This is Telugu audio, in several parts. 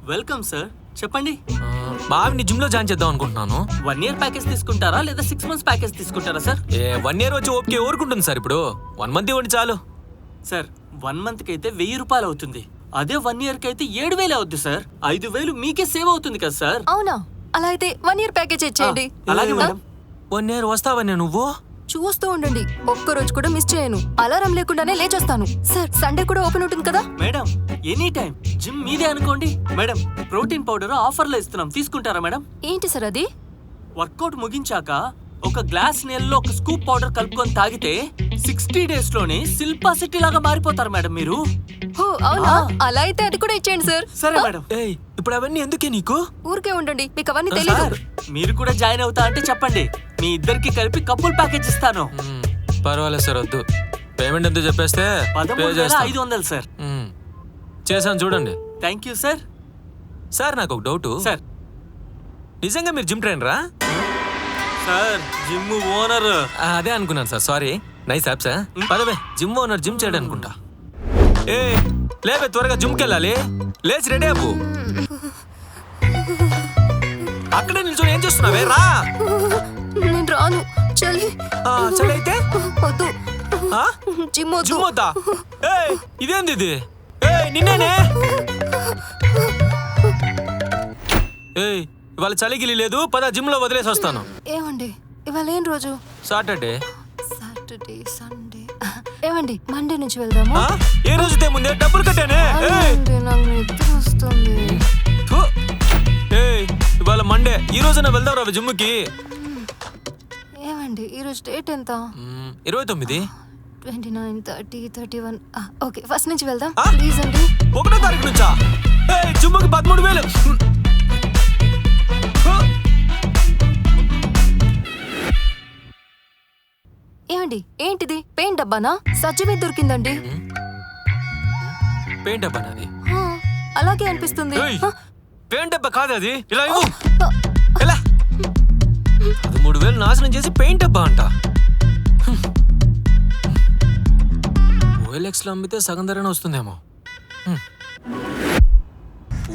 Welcome sir. చెప్పండి. బావిని జిమ్ లో జాయిన్ చేద్దాం అనుకుంటున్నాను. 1 year ప్యాకేజ్ తీసుకుంటారా లేదా 6 months ప్యాకేజ్ తీసుకుంటారా సార్? 1 year వచ్చి ఓకే ఊరుకుంటుంది సార్. ఇప్పుడు 1 month ఇవ్వండి చాలు. సార్ 1 month కి అయితే 1000 రూపాయలు అవుతుంది. అదే 1 year కి అయితే 7000 అవుద్ది సార్. 5000 మీకే సేవ్ అవుతుంది కదా సార్. అవునా? అలా అయితే 1 year ప్యాకేజ్ ఇచ్చేయండి. అలాగే మేడం. 1 year వస్తావా నువ్వు? చూస్తూ ఉండండి, ఒక్క రోజు కూడా మిస్ చేయను. అలారం లేకుండానే లేచొస్తాను. సార్ సండే కూడా ఓపెన్ ఉంటుంది కదా? మేడం ఎనీ టైం జిమ్ మీదే అనుకోండి. మేడం ప్రోటీన్ పౌడర్ ఆఫర్లో ఇస్తున్నాం, తీసుకుంటారా మేడం? ఏంటి సార్ అది? వర్కౌట్ ముగించాక ఒక గ్లాస్ నీళ్ళలో ఒక స్కూప్ పౌడర్ కలుపుకొని తాగితే 60 days లోనే శిల్పా శెట్టి లాగా మారిపోతారు మేడం మీరు. ఓ అవునా? అలా అయితే అది కూడా ఇచ్చేయండి సార్. సరే మేడం. ఇప్పుడు అవన్నీ ఎందుకే నీకు? ఊరికే ఉండండి, మీకు అవన్నీ తెలియదు. సార్ మీరు కూడా జాయిన్ అవుతా అంటే చెప్పండి, మీ ఇద్దరికి కలిపి కపుల్ ప్యాకేజ్ ఇస్తాను. పర్వాలేదు సార్, వద్దు. పేమెంట్ ఎంత చెప్పేస్తే 13,500 సార్. చేశాను చూడండి. Thank you sir. సార్ నాకు ఒక డౌట్ సార్. నిజంగా మీరు జిమ్ ట్రైనరా? Sir gym owner. అదే అనుకున్నాను sir, sorry. Nice app sir. పదవే, జిమ్ ఓనర్ జిమ్ చేయడం అనుకుంటా. లేవే, త్వరగా జిమ్కి వెళ్ళాలి. లేచి రెడీ అవ్వు. అక్కడే నిల్చొని ఏం చేస్తున్నావే? రా. నేను రాను. చలి చలి అయితే వద్దు. జిమ్ వద్దు. జిమ్ వద్దా? ఇదేంది ఇది? నిన్నేనే. ఇవాళ చలిగిలి లేదు, పద జిమ్ లో వదిలేసి వస్తాను. ఏమండి ఇవాళ ఏం రోజు? సాటర్డే. Saturday, Sunday. ఏమండి మండే నుంచి వెళ్దాము? ఏ రోజు ముందే డబ్బులు కట్టానే. నాకు నిద్ర వస్తుంది. ఇవాళ మండే, ఈ రోజున వెళ్దాం రా జిమ్ కి. ఏమండి ఈ రోజు డేట్ ఎంత? 29. 29, 30, 31. ఓకే, ఫస్ట్ నుంచి వెళ్దాం ప్లీజ్ అండి. 1వ తారీఖు నుంచా? జిమ్ కి 13,000. ఏమండి ఏంటిది? పెయింట్ డబ్బానా? సజ్జమే దొరికిందండి. పెయింట్ డబ్బా నాది? అలాగే అనిపిస్తుంది. పెయింట్ డబ్బా కాదు అది. ఇలా 13,000 నాశనం చేసి పెయింట్ డబ్బా అంట. OLX లో అమ్మితే సగం ధరనే వస్తుందేమో.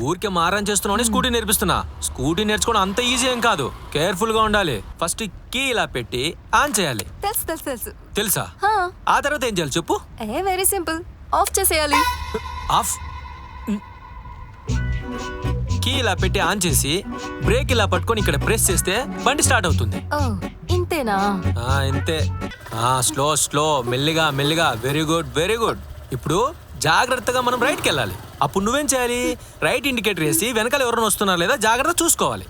ఊరికే మారం చేస్తున్నావు, స్కూటీ నేర్పిస్తున్నా. స్కూటీ నేర్చుకోవడం అంత ఈజీ ఏం కాదు, కేర్ఫుల్ గా ఉండాలి. ఫస్ట్ కీ ఇలా పెట్టి ఆన్ చేయాలి. తెలుసు తెలుసు తెలుసు. తెలుసా? ఆ తర్వాత ఏం చేయాలి చెప్పు? వెరీ సింపుల్, ఆఫ్ చేసేయాలి. ఆఫ్. కీ ఇలా పెట్టి ఆన్ చేసి బ్రేక్ ఇలా పట్టుకొని ఇక్కడ ప్రెస్ చేస్తే బండి స్టార్ట్ అవుతుంది. ఇంతేనా? ఇంతే. స్లో స్లో, మెల్లిగా మెల్లిగా. Very good very good. ఇప్పుడు జాగ్రత్తగా మనం రైట్కి వెళ్ళాలి. అప్పుడు నువ్వేం చేయాలి? రైట్ ఇండికేటర్ వేసి వెనకాల ఎవరైనా వస్తున్నారా లేదా జాగ్రత్త చూసుకోవాలి.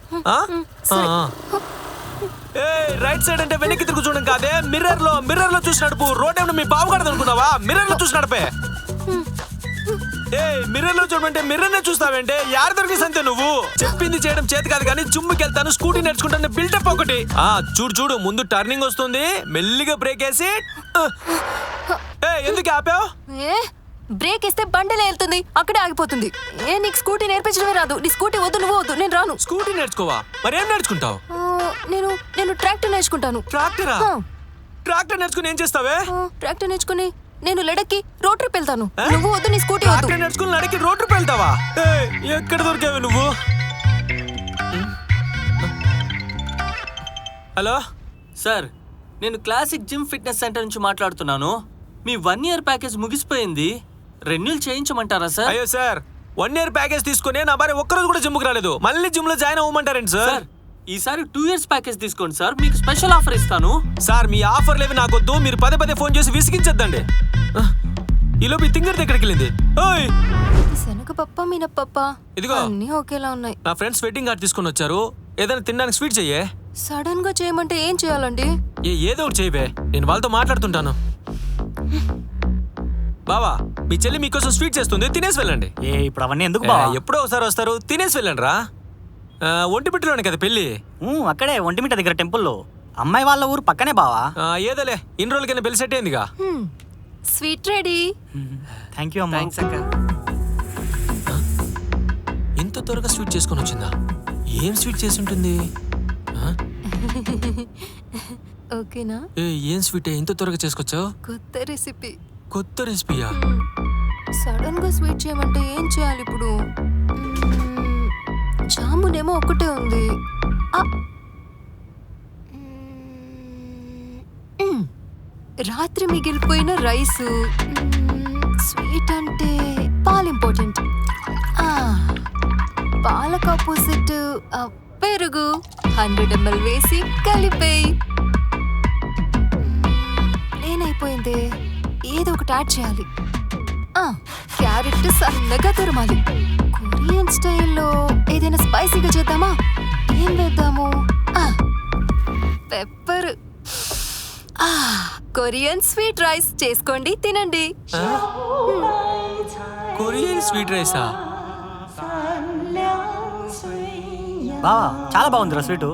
రైట్ సైడ్ అంటే వెనక్కి తిరుగు చూడడం కాదే, మిర్రర్ లో చూసి నడుపు. రోడ్ ఏమన్నా మీ బావగాడదు అనుకున్నావా? మిర్రర్ లో చూసి నడిపే. మిర్రర్ లో చూడమంటే మిర్రర్ నే చూస్తావేంటే? యారు దొరికి సంతే నువ్వు? చెప్పింది చేయడం చేతి కాదు కానీ జిమ్కి వెళ్తాను, స్కూటీ నేర్చుకుంటాను బిల్డప్ ఒకటి. చూడు చూడు, ముందు టర్నింగ్ వస్తుంది, మెల్లిగా బ్రేక్ వేసి. ఎందుకు ఆపావు? బ్రేక్ ఇస్తే బండిలో వెళ్తుంది, అక్కడే ఆగిపోతుంది. నీకు స్కూటీ నేర్పించడమే రాదు. నీ స్కూటీ వద్దు, నువ్వు వద్దు, నేను రాను. స్కూటీ నేర్చుకోవా? మరేం నేర్చుకుంటావు? నేను ట్రాక్టర్ నేర్చుకుంటాను. ట్రాక్టరా? ట్రాక్టర్ నేర్చుకుని ఏం చేస్తావే? ట్రాక్టర్ నేర్చుకుని నేను లడక్కి రోడ్ ట్రిప్ వెళ్తాను. నువ్వు వద్దు, నీ స్కూటీ వద్దు. ట్రాక్టర్ నేర్చుకుని లడక్కి రోడ్ ట్రిప్ వెళ్తావా? ఎక్కడ దొరికావు నువ్వు? హలో సార్, నేను క్లాసిక్ జిమ్ ఫిట్నెస్ సెంటర్ నుంచి మాట్లాడుతున్నాను. మీ 1 year ప్యాకేజ్ ముగిసిపోయింది, రెన్యూల్ చేయించమంటారా సార్? అయ్యో సార్, 1 year ప్యాకేజ్ తీసుకుని నా భార్య ఒక్కరోజు కూడా జిమ్కి రాలేదు. మళ్ళీ జిమ్ లో జాయిన్ అవ్వమంటారండి సార్? ఈసారి 2 years ప్యాకేజ్ తీసుకోండి సార్, మీకు స్పెషల్ ఆఫర్ ఇస్తాను. సార్ మీ ఆఫర్లు ఏవి నాకొద్దు. మీరు పదే ఫోన్ చేసి విసిగించద్దండి. ఈలోపు తింగర్ దగ్గరికి వెళ్ళింది. శనగపప్ప మినపప్ప ఇదిగో అన్నీ ఒకేలా ఉన్నాయి. నా ఫ్రెండ్స్ వెడ్డింగ్ కార్డ్ తీసుకొని వచ్చారు, ఏదైనా తినడానికి స్వీట్ చెయ్యే. సడన్ గా చేయమంటే ఏం చేయాలండి? ఏదో ఒకటి చేయవే, నేను వాళ్ళతో మాట్లాడుతుంటాను. బావా, మీ చెల్లి మీకోసం స్వీట్ చేస్తుంది, తినేసి వెళ్ళండి. ఇప్పుడు అవన్నీ ఎందుకు బావా? ఎప్పుడో ఒకసారి వస్తారు, తినేసి వెళ్ళండి రా. ఒంటిమిట్టలోనే కదా పెళ్ళి? అక్కడే ఒంటిమిట్ట దగ్గర టెంపుల్లో. అమ్మాయి వాళ్ళ ఊరు పక్కనే బావా. ఏదోలే, ఇన్ని రోజులకైనా పెళ్లి సెట్ అయిందిగా. Sweet ready. థ్యాంక్ యూ అమ్మా. థ్యాంక్స్ అక్క. ఇంత త్వరగా స్వీట్ చేసుకొని వచ్చిందా? ఏం స్వీట్ చేసి ఉంటుంది? ఓకేనా? ఏం స్వీట్ ఇంత త్వరగా చేసుకొచ్చావు? కొత్త రెసిపీ. కొత్త రెసిపీయా? సడన్ గా స్వీట్ చేయమంటే ఏం చేయాలి ఇప్పుడు? ఇక్కడేమో ఒక్కటే ఉంది. ఆ. మ్మ్. రాత్రి మిగిలిపోయిన రైసు. స్వీట్ అంటే పాలు ఇంపార్టెంట్. పాలకు ఆపోజిట్ పెరుగు 100 ml వేసి కలిపేయి. నేనైపోయింది. ఏదో ఒకటి యాడ్ చేయాలి. క్యారెట్ సన్నగా తురమాలి. కొరియన్ స్టైల్లో ఏదైనా స్పైసీగా చేద్దామా? ఏం వేద్దాము? పెప్పర్. కొరియన్ స్వీట్ రైస్ చేసుకోండి, తినండి. కొరియన్ స్వీట్ రైసా? బావా చాలా బాగుందిరా స్వీటు.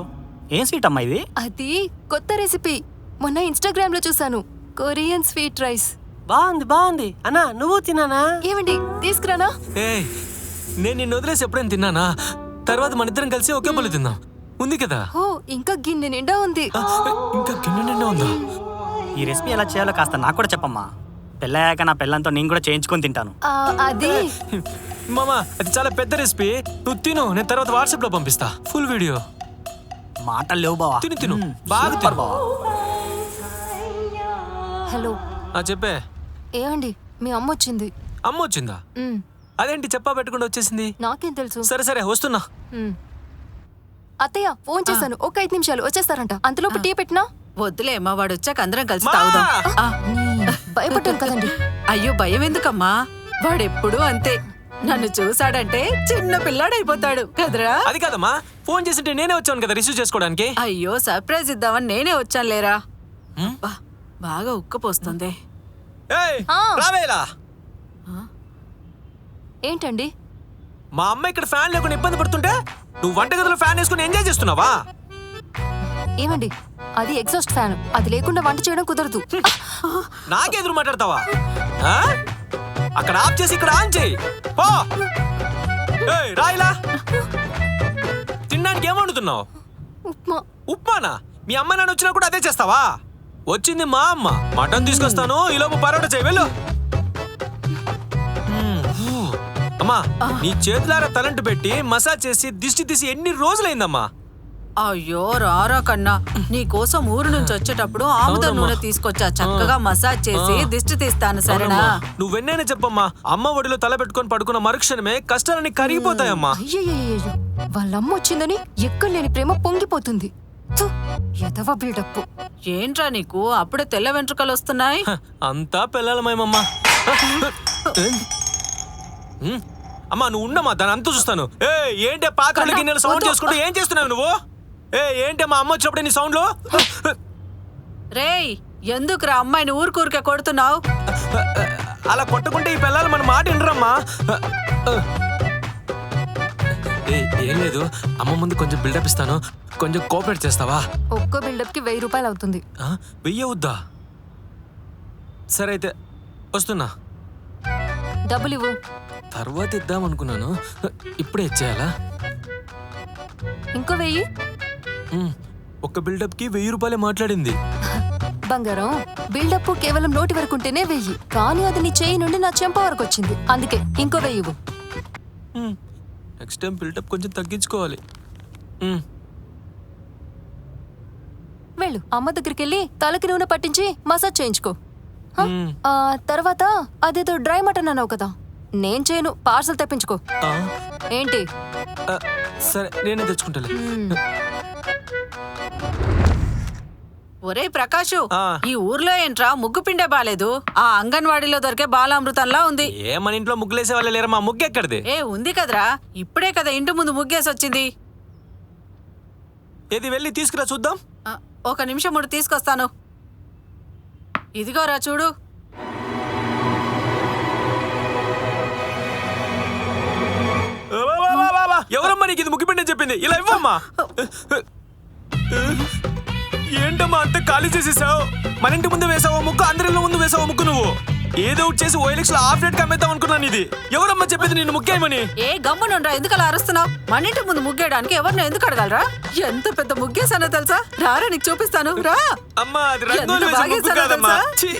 ఏం స్వీట్ అమ్మా ఇది? అది కొత్త రెసిపీ. మొన్న ఇన్స్టాగ్రామ్ లో చూసాను. Korean sweet rice. బాగుంది అన్నా, నువ్వు తినానా? ఏమండి తీసుకురానా? ఏయ్, నేను నిన్ను వదిలేసి ఎప్పుడైనా తిన్నానా? తర్వాత మన ఇద్దరం కలిసి ఒకే పళ్ళు తిందాం. ఉంది కదా? ఓ ఇంకా గిన్నె నిండా ఉంది. ఇంకా గిన్నె నిండా ఉందా? ఈ రెసిపీ ఎలా చేయాలో కాస్త నాకు కూడా చెప్పమ్మా. పెళ్ళయ్యాక నా పెళ్ళంతో నేను కూడా చేయించుకొని తింటాను. అది మామా, అది చాలా పెద్ద రెసిపీ. నువ్వు తిను, నేను తర్వాత వాట్సాప్ లో పంపిస్తా ఫుల్ వీడియో. మాటలు లేవు బావా. తిను బాగా సూపర్ తిను. బావా. హలో చెప్పే. ఏమండి మీ అమ్మ వచ్చింది. అమ్మ వచ్చిందా? మ్, అదేంటి చెప్పా పెట్టకుండా వచ్చేసింది? నాకేం తెలుసు. సరే వస్తున్నా. మ్. అత్తయ్య ఫోన్ చేశాను. ఒక 5 నిమిషాలు వచ్చేస్తారంట. అంతలోపు టీ పెట్టినా? వద్దులే అమ్మా, వాడు వచ్చాక అందరం కలిసి మా! తాగుదాం. ఆ, భయపడ్డాను కదండి. అయ్యో భయం ఎందుకమ్మా, వాడెప్పుడు అంతే. నన్ను చూసాడంటే చిన్న పిల్లాడైపోతాడు కదరా. అది కాదమ్మా, ఫోన్ చేసింటే నేనే వచ్చాను కదా రిసీవ్ చేసుకోవడానికి. అయ్యో సర్ప్రైజ్ ఇద్దామని నేనే వచ్చాను లేరా. మ్? బాగా ఉక్కపోస్తుంది. ఏయ్, ఆ. రావేలా. ఏంటండి? మా అమ్మ ఇక్కడ ఫ్యాన్ లేకుండా ఇబ్బంది పడుతుంటే నువ్వు వంటగదిలో ఫ్యాన్ వేసుకుని ఎంజాయ్ చేస్తున్నావా? ఏమండి అది ఎగ్జాస్ట్ ఫ్యాన్. అది లేకుండా వంట చేయడం కుదరదు. నాకెదురు మాట్లాడతావా? ఆ? అక్కడ ఆఫ్ చేసి ఇక్కడ ఆన్ చేయి. పో. ఏయ్, రాయిలా. తినడానికి ఏం వండుతున్నావు? ఉప్మా. ఉప్మానా? మీ అమ్మ నాన్న వచ్చినా కూడా అదే చేస్తావా? వచ్చింది మా అమ్మ. మటన్ తీసుకొస్తాను, ఈలోపు పరోటా చేయి వెళ్ళు. అమ్మా, నీ చేతులారా తలంటు పెట్టి మసాజ్ చేసి దిష్టి తీసి ఎన్ని రోజులైందమ్మా? అయ్యో రారా కన్నా, నీ కోసం ఊరు నుంచి వచ్చేటప్పుడు ఆముద అవునమ్మా. నూనె తీసుకొచ్చా. చక్కగా మసాజ్ చేసి దిష్టి తీస్తాను సరేనా. అవునమ్మా, నువ్వెన్నైనా చెప్పమ్మా. అమ్మ ఒడిలో తల పెట్టుకొని పడుకున్న మరుక్షణమే కష్టాలన్నీ కరిగిపోతాయమ్మా. అయ్యయ్యో వాళ్ళమ్మ వచ్చిందని ఎక్కడలేని ప్రేమ పొంగిపోతుంది. థు, ఎదవ బిల్డప్. ఏంట్రా నీకు అప్పుడే తెల్ల వెంట్రుకలు వస్తున్నాయి? హ, అంతా పిల్లలమేమమ్మా. అమ్మా నువ్వు ఉండమ్మా, దాని అంతా చూస్తాను. ఏంటి పాత్రలు గిన్నెలు సౌండ్ చేసుకుంటూ ఏం చేస్తున్నావు నువ్వు? ఏంటి మా అమ్మ వచ్చినప్పుడే నీ సౌండ్లు? రేయ్ ఎందుకురా అమ్మాయిని ఊరికూరికే కొడుతున్నావు? అలా కొట్టుకుంటే ఈ పిల్లలు మన మాట వినరమ్మా. ఏం లేదు, అమ్మ ముందు కొంచెం బిల్డప్ ఇస్తాను, కొంచెం కోఆపరేట్ చేస్తావా? ఒక్కో బిల్డప్ కి 1000 రూపాయలు అవుతుంది. 1000 అవుద్దా? సరే అయితే వస్తున్నా. డబ్బులు ఇవ్వు. తర్వాత ఇద్దాం అనుకున్నాను, ఇప్పుడే ఇచ్చేయాలా? ఇంకో 1000. ఒక్క బిల్డప్ కి 1000 రూపాయలే మాట్లాడింది. బంగారం బిల్డప్ కేవలం నోటి వరకు ఉంటేనే 1000, కానీ అది నీ చేయి నుండి నా చెంప వరకు వచ్చింది. అందుకే ఇంకో 1000 ఇవ్వు. నెక్స్ట్ టైం బిల్డప్ కొంచెం తగ్గించుకోవాలి. వెళ్ళు అమ్మ దగ్గరికి వెళ్ళి తలకి నూనె పట్టించి మసాజ్ చేయించుకో. తర్వాత అదేదో డ్రై మటన్ అన్నావు కదా, నేను చేయను, పార్సల్ తెప్పించుకో. ఏంటి? సరే నేనే తెచ్చుకుంటాలే. ఒరే ప్రకాషు, ఆ. ఈ ఊర్లో ఏంట్రా ముగ్గు పిండే బాలేదు? ఆ అంగన్వాడీలో దొరికే బాలామృతంలా ఉంది. మన ఇంట్లో ముగ్గులేసే వాళ్ళే లేరమ్మా, ముగ్గు ఎక్కడిది? ఉంది కదరా, ఇప్పుడే కదా ఇంటి ముందు ముగ్గేసి వచ్చింది. ఏది వెళ్ళి తీసుకురా చూద్దాం. ఒక నిమిషం ముడు తీసుకొస్తాను. ఇదిగోరా చూడు. ఎవరమ్మా నీకు ఇది ముగ్గుపిండి చెప్పింది? ఇలా ఇవ్వమ్మా. ఏంటమ్మా అంత ఖాళీ చేసేసావు? మన ఇంటి ముందు వేసావో ముగ్గు, అందరిలో ముందు వేసావో ముగ్గు. నువ్వు ఏదో ఒకటి చేసి OLX లో హాఫ్ రేట్ కమ్మేద్దాం అనుకున్నాను. ఇది ఎవరమ్మా చెప్పింది నిన్ను ముగ్గేయమని? గమ్మునుండ్రా, ఎందుకు అలా అరుస్తున్నావు? మన ఇంటి ముందు ముగ్గేయడానికి ఎవరినో ఎందుకు అడగలరా? ఎంత పెద్ద ముగ్గేసానో తెలుసా? రారా నీకు చూపిస్తాను, రా. అమ్మా అది రంగోలి ఎంత వేసే ముగ్గు బాగేసానో కాదమ్మా. తెలుసా? ఛీ.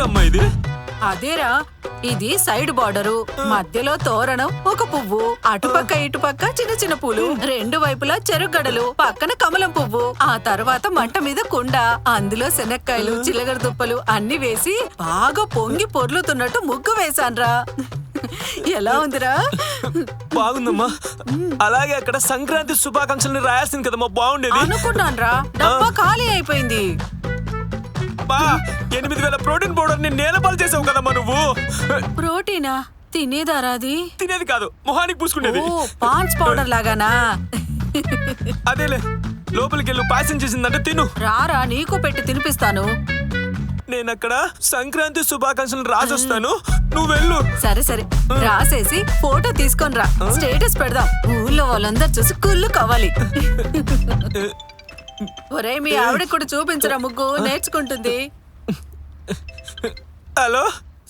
ఎందుకమ్మా ఇది? అదేరా ఇది సైడ్ బార్డరు మధ్యలో తోరణం ఒక పువ్వు అటుపక్క ఇటుపక్క చిన్న చిన్న పూలు రెండు వైపులా చెరుగడలు పక్కన కమలం పువ్వు ఆ తర్వాత మంట మీద కుండ అందులో శనక్కాయలు చిలగడ దుప్పలు అన్ని వేసి బాగా పొంగి పొర్లుతున్నట్టు ముగ్గు వేశాన్రా ఎలా ఉందిరా బాగుందమ్మా. అలాగే అక్కడ సంక్రాంతి శుభాకాంక్షల్ని రాయాల్సింది కదమ్మా, బాగుండేది. అనుకున్నాన్రా డబ్బా ఖాళీ అయిపోయింది. బా 8000 ప్రోటీన్ పౌడర్ ని నేలపాలు చేసావు కదమ్మా నువ్వు. ప్రోటీనా తినేదారా అది? తినేది కాదు, మొహానికి పూసుకునేది. ఓ పాన్స్ పౌడర్ లాగానా? అదేలే, లోపలికి వెళ్ళు, పాయసం చేసిందంటే తిను. రారా నీకు పెట్టి తినిపిస్తాను. నేను అక్కడ సంక్రాంతి శుభాకాంక్షలు రాసొస్తాను, నువ్వు వెళ్ళు. సరే సరే రాసేసి ఫోటో తీసుకొని రా, స్టేటస్ పెడదాం. ఊళ్ళో వాళ్ళందరూ చూసి కుళ్ళు కావాలి. ఒరే మీ ఆవిడ కూడా చూపించరా ముగ్గు, నేర్చుకుంటుంది. హలో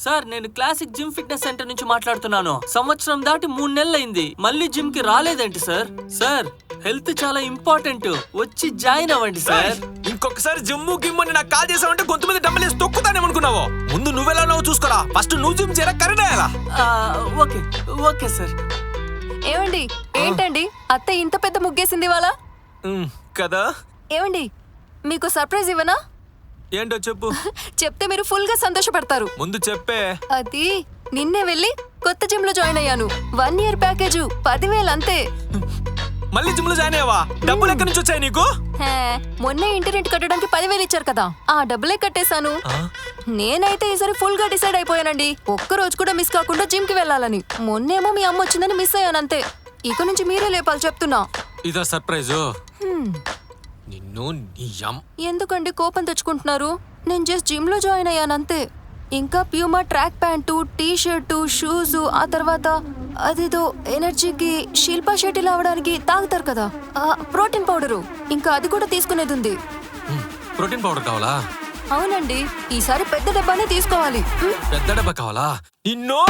సార్, నేను క్లాసిక్ జిమ్ ఫిట్నెస్ సెంటర్ నుంచి మాట్లాడుతున్నాను. సంవత్సరం దాటి 3 నెలలైంది, మళ్ళీ జిమ్ కి రాలేదేంటి సార్? సార్, హెల్త్ చాలా ఇంపార్టెంట్, వచ్చి జాయిన్ అవ్వండి సార్. ఇంకొకసారి జిమ్ము గిమ్మని నాకు కాల్ చేసావంటే కొంతమంది డబ్బులేసి తొక్కుతానేమనుకున్నావో. ముందు నువ్వెలా నువ్వు చూసుకోరా, ఫస్ట్ నువ్వు జిమ్ చేయరా, కరెక్ట్ అయ్యాలా? Okay okay sir. ఏమండి ఏంటండి అత్తయ్య ఇంత పెద్ద ముగ్గేసింది ఇవాళ? కదా. ఏమండి మీకు సర్ప్రైజ్ ఇవ్వనా? ఏంటో చెప్పు. చెప్తే మీరు ఫుల్ గా సంతోషపడతారు. ముందు చెప్పే. అది నిన్నే వెళ్ళి కొత్త జిమ్ లో జాయిన్ అయ్యాను. 1 year ప్యాకేజ్ 10,000 అంతే. మళ్ళీ జిమ్ లో జాయిన్ అయ్యావా? డబ్బులు ఎక్కడి నుంచి వచ్చాయి నీకు? హే, మొన్నే ఇంటి రెంట్ కట్టడానికి 10,000 ఇచ్చారు కదా, ఆ డబ్బులే కట్టేశాను. నేనైతే ఈసారి ఫుల్ గా డిసైడ్ అయిపోయానండి. ఒక్క రోజు కూడా మిస్ కాకుండా జిమ్ కి వెళ్ళాలని. మొన్నేమో మీ అమ్మ వచ్చిందని మిస్ అయ్యానంతే. ఇక నుంచి మీరే లేపాలి చెప్తున్నా. ఇదా సర్ప్రైజ్? నిన్ను నీ ఎందుకండి కోపం తెచ్చుకుంటున్నారు? నేను జస్ట్ జిమ్ లో జాయిన్ అయ్యానంతే. ఇంకా Puma track pant, T shirt, shoes, ఆ తర్వాత అదేదో ఎనర్జీకి శిల్పా షెట్టి అవడానికి తాగుతారు కదా, ప్రోటీన్ పౌడరు, ఇంకా అది కూడా తీసుకునేది ఉంది. ప్రోటీన్ పౌడర్ కావాలా? అవునండి, ఈసారి పెద్ద డబ్బానే తీసుకోవాలి. పెద్ద డబ్బా కావాలా? నిన్ను